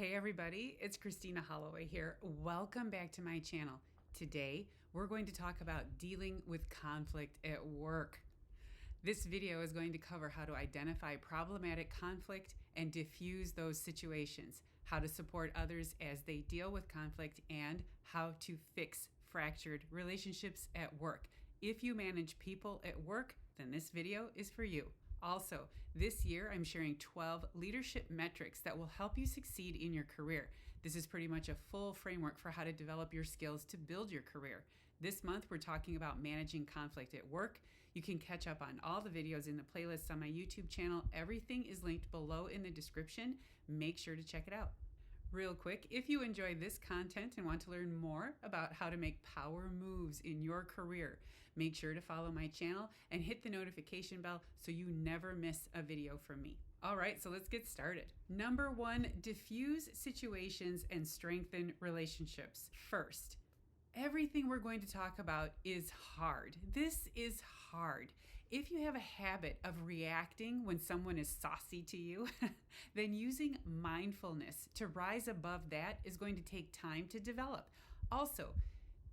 Hey everybody, it's Christina Holloway here. Welcome back to my channel. Today, we're going to talk about dealing with conflict at work. This video is going to cover how to identify problematic conflict and diffuse those situations, how to support others as they deal with conflict, and how to fix fractured relationships at work. If you manage people at work, then this video is for you. Also, this year I'm sharing 12 leadership metrics that will help you succeed in your career. This is pretty much a full framework for how to develop your skills to build your career. This month we're talking about managing conflict at work. You can catch up on all the videos in the playlists on my YouTube channel. Everything is linked below in the description. Make sure to check it out. Real quick, if you enjoy this content and want to learn more about how to make power moves in your career, make sure to follow my channel and hit the notification bell so you never miss a video from me. All right, so let's get started. Number 1, diffuse situations and strengthen relationships. First, everything we're going to talk about is hard. This is hard. If you have a habit of reacting when someone is saucy to you, then using mindfulness to rise above that is going to take time to develop. Also,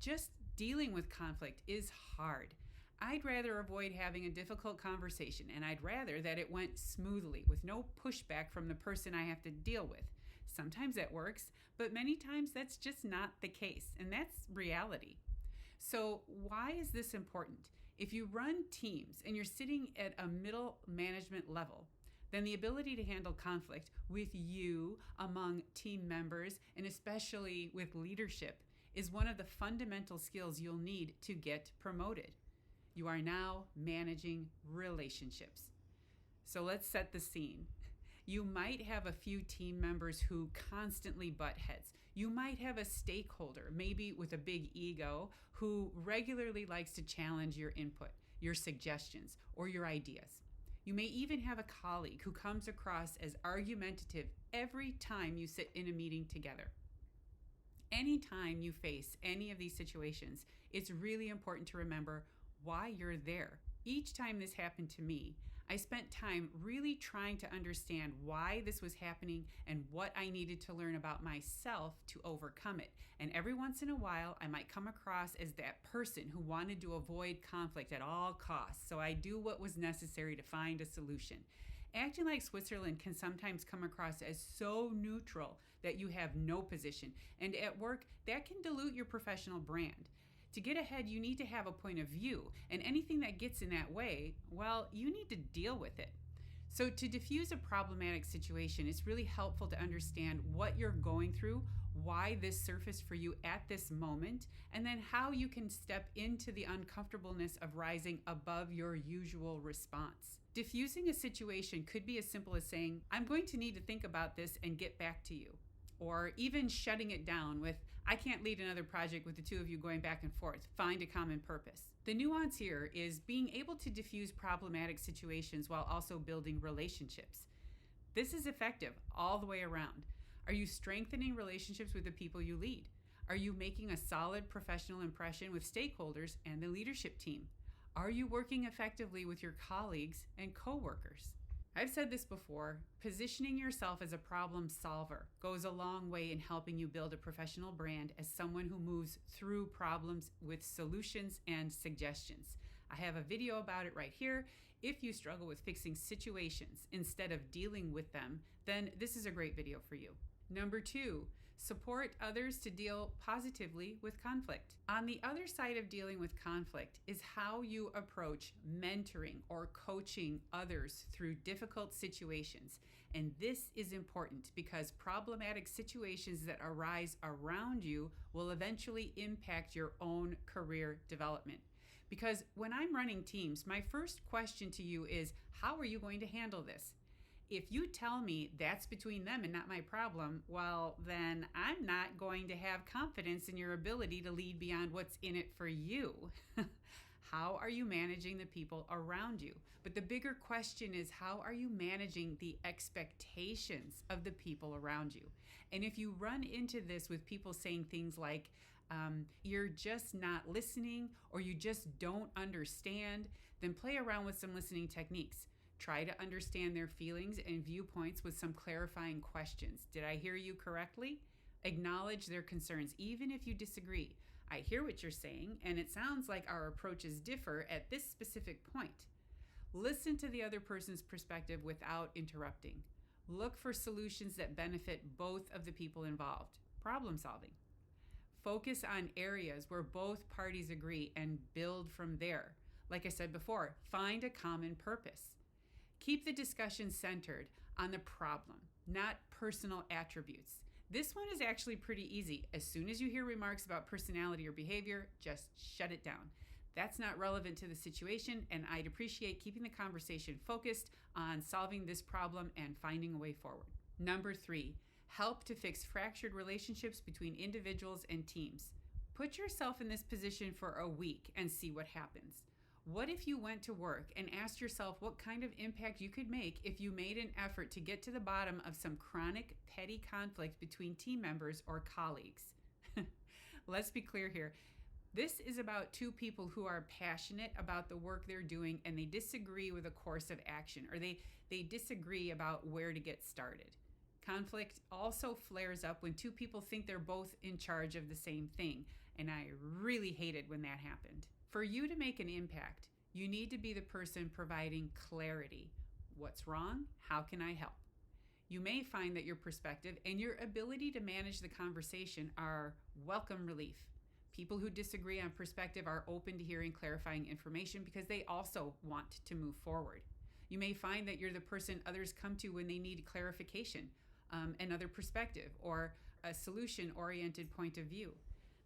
just dealing with conflict is hard. I'd rather avoid having a difficult conversation, and I'd rather that it went smoothly with no pushback from the person I have to deal with. Sometimes that works, but many times that's just not the case, and that's reality. So why is this important? If you run teams and you're sitting at a middle management level, then the ability to handle conflict with you among team members, and especially with leadership, is one of the fundamental skills you'll need to get promoted. You are now managing relationships. So let's set the scene. You might have a few team members who constantly butt heads. You might have a stakeholder, maybe with a big ego, who regularly likes to challenge your input, your suggestions, or your ideas. You may even have a colleague who comes across as argumentative every time you sit in a meeting together. Anytime you face any of these situations, it's really important to remember why you're there. Each time this happened to me, I spent time really trying to understand why this was happening and what I needed to learn about myself to overcome it. And every once in a while, I might come across as that person who wanted to avoid conflict at all costs. So I do what was necessary to find a solution. Acting like Switzerland can sometimes come across as so neutral that you have no position. And at work, that can dilute your professional brand. To get ahead, you need to have a point of view, and anything that gets in that way, well, you need to deal with it. So to diffuse a problematic situation, it's really helpful to understand what you're going through, why this surfaced for you at this moment, and then how you can step into the uncomfortableness of rising above your usual response. Diffusing a situation could be as simple as saying, I'm going to need to think about this and get back to you. Or even shutting it down with, I can't lead another project with the two of you going back and forth. Find a common purpose. The nuance here is being able to diffuse problematic situations while also building relationships. This is effective all the way around. Are you strengthening relationships with the people you lead? Are you making a solid professional impression with stakeholders and the leadership team? Are you working effectively with your colleagues and coworkers? I've said this before, positioning yourself as a problem solver goes a long way in helping you build a professional brand as someone who moves through problems with solutions and suggestions. I have a video about it right here. If you struggle with fixing situations instead of dealing with them, then this is a great video for you. Number 2, support others to deal positively with conflict. On the other side of dealing with conflict is how you approach mentoring or coaching others through difficult situations. And this is important because problematic situations that arise around you will eventually impact your own career development. Because when I'm running teams, my first question to you is, how are you going to handle this? If you tell me that's between them and not my problem, well, then I'm not going to have confidence in your ability to lead beyond what's in it for you. How are you managing the people around you? But the bigger question is, how are you managing the expectations of the people around you? And if you run into this with people saying things like, you're just not listening or you just don't understand, then play around with some listening techniques. Try to understand their feelings and viewpoints with some clarifying questions. Did I hear you correctly? Acknowledge their concerns, even if you disagree. I hear what you're saying, and it sounds like our approaches differ at this specific point. Listen to the other person's perspective without interrupting. Look for solutions that benefit both of the people involved. Problem solving. Focus on areas where both parties agree and build from there. Like I said before, find a common purpose. Keep the discussion centered on the problem, not personal attributes. This one is actually pretty easy. As soon as you hear remarks about personality or behavior, just shut it down. That's not relevant to the situation, and I'd appreciate keeping the conversation focused on solving this problem and finding a way forward. Number 3, help to fix fractured relationships between individuals and teams. Put yourself in this position for a week and see what happens. What if you went to work and asked yourself what kind of impact you could make if you made an effort to get to the bottom of some chronic, petty conflict between team members or colleagues? Let's be clear here. This is about two people who are passionate about the work they're doing and they disagree with a course of action, or they disagree about where to get started. Conflict also flares up when two people think they're both in charge of the same thing, and I really hated when that happened. For you to make an impact, you need to be the person providing clarity. What's wrong? How can I help? You may find that your perspective and your ability to manage the conversation are welcome relief. People who disagree on perspective are open to hearing clarifying information because they also want to move forward. You may find that you're the person others come to when they need clarification, another perspective, or a solution-oriented point of view.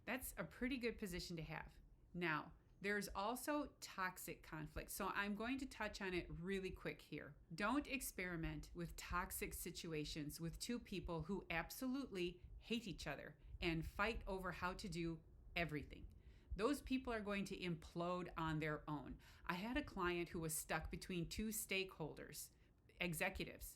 That's a pretty good position to have. Now, there's also toxic conflict, so I'm going to touch on it really quick here. Don't experiment with toxic situations with two people who absolutely hate each other and fight over how to do everything. Those people are going to implode on their own. I had a client who was stuck between two stakeholders, executives,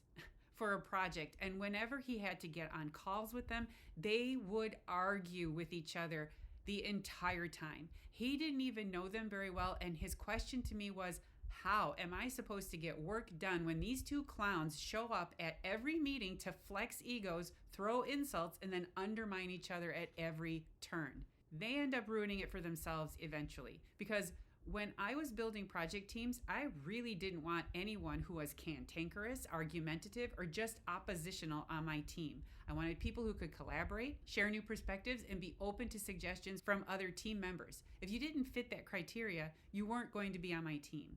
for a project, and whenever he had to get on calls with them, they would argue with each other the entire time. He didn't even know them very well, and his question to me was, how am I supposed to get work done when these two clowns show up at every meeting to flex egos, throw insults, and then undermine each other at every turn? They end up ruining it for themselves eventually, because when I was building project teams, I really didn't want anyone who was cantankerous, argumentative, or just oppositional on my team. I wanted people who could collaborate, share new perspectives, and be open to suggestions from other team members. If you didn't fit that criteria, you weren't going to be on my team.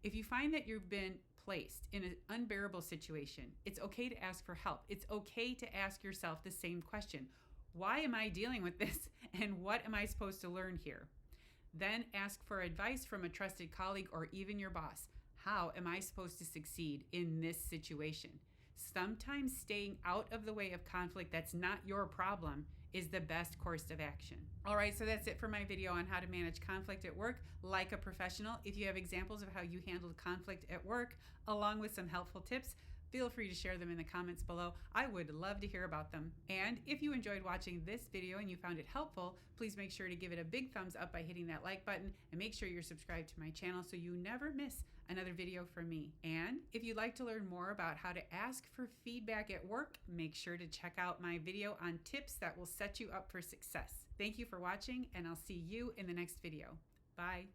If you find that you've been placed in an unbearable situation, it's okay to ask for help. It's okay to ask yourself the same question. Why am I dealing with this, and what am I supposed to learn here? Then ask for advice from a trusted colleague or even your boss. How am I supposed to succeed in this situation? Sometimes staying out of the way of conflict that's not your problem is the best course of action. All right, so that's it for my video on how to manage conflict at work like a professional. If you have examples of how you handled conflict at work, along with some helpful tips, feel free to share them in the comments below. I would love to hear about them. And if you enjoyed watching this video and you found it helpful, please make sure to give it a big thumbs up by hitting that like button, and make sure you're subscribed to my channel so you never miss another video from me. And if you'd like to learn more about how to ask for feedback at work, make sure to check out my video on tips that will set you up for success. Thank you for watching, and I'll see you in the next video. Bye.